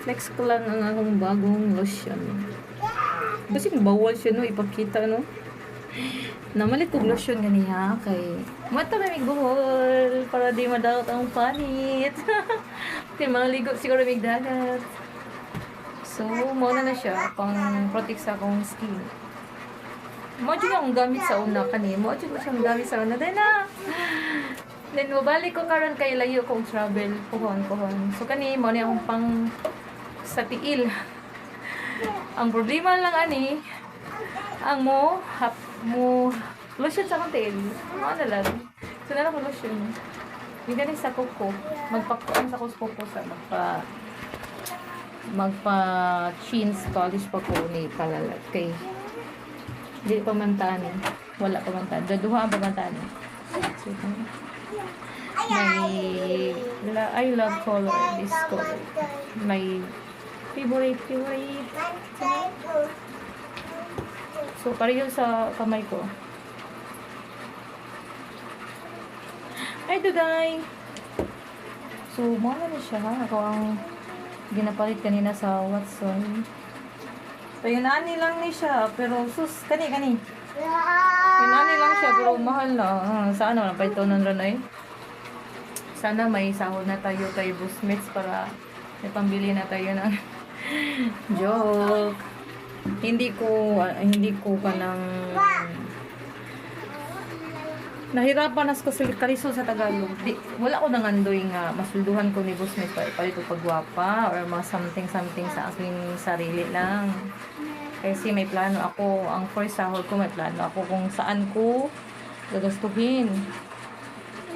Flex ko lang ang akong bagong lotion. Kasi bawal siya no, ipakita no. Namalit kong lotion ganiya kay mata may buhol para di madawat ang panit. Kaya mga ligo siguro may dagat. So, muna na siya pang protect sa akong skin. Mo jud akong gamit sa una kani. Mo jud ko siyang gamit sa una. Then mabalik ko karon kay layo kong travel pohon. So kani mo ni akong pang sa tiil. Ang problema lang ani ang mo lotion sa akong tiil. Ano lang. So na ko lotion. Yung galing sa kuko. Magpakuan sa kuko sa magpa chins polish pa ko ni palalat kay di pa mantaan. Wala pa mantaan. Daduha ang pamantaan. So, I love color. This color. My favorite. So, pareho sa kamay ko. Hi, Duday! So, mga na siya. Ako ang ginapalit kanina sa Watson. So, yun ani lang ni siya. Pero, sus, kani. Yun ani lang siya. Pero, mahal na. Saan naman? Paitonan rin ay. Sana may sahod na tayo kay Busmates para may pambili na tayo ng joke. Hindi ko kanang nahirapan nas ko sa kalisod sa Tagalog. Wala ko nang andoy nga masulduhan ko ni Busmates para ipalit ko pagwapa or mga something sa aking sarili lang. Kasi may plano ako, ang first sahod ko may plano ako kung saan ko gagastuhin.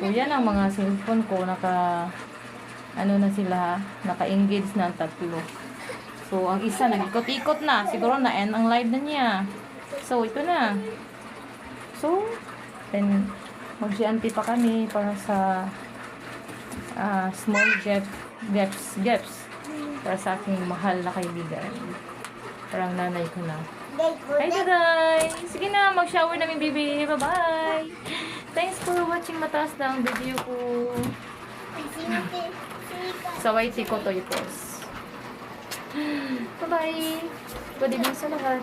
So, yan ang mga cellphone ko, naka-engage na ang tatlo. So, ang isa, nag-ikot-ikot na. Siguro na-end ang live na niya. So, ito na. So, then, mag-GNP pa kami para sa small gifts para sa aking mahal na kaibigan. Parang nanay ko na. Hi, Daday! Sige na, mag-shower namin, baby. Bye-bye! Thanks for watching. Mataas na ang video ko. Sa YT ko to i-post. Bye-bye! Good evening sa lahat.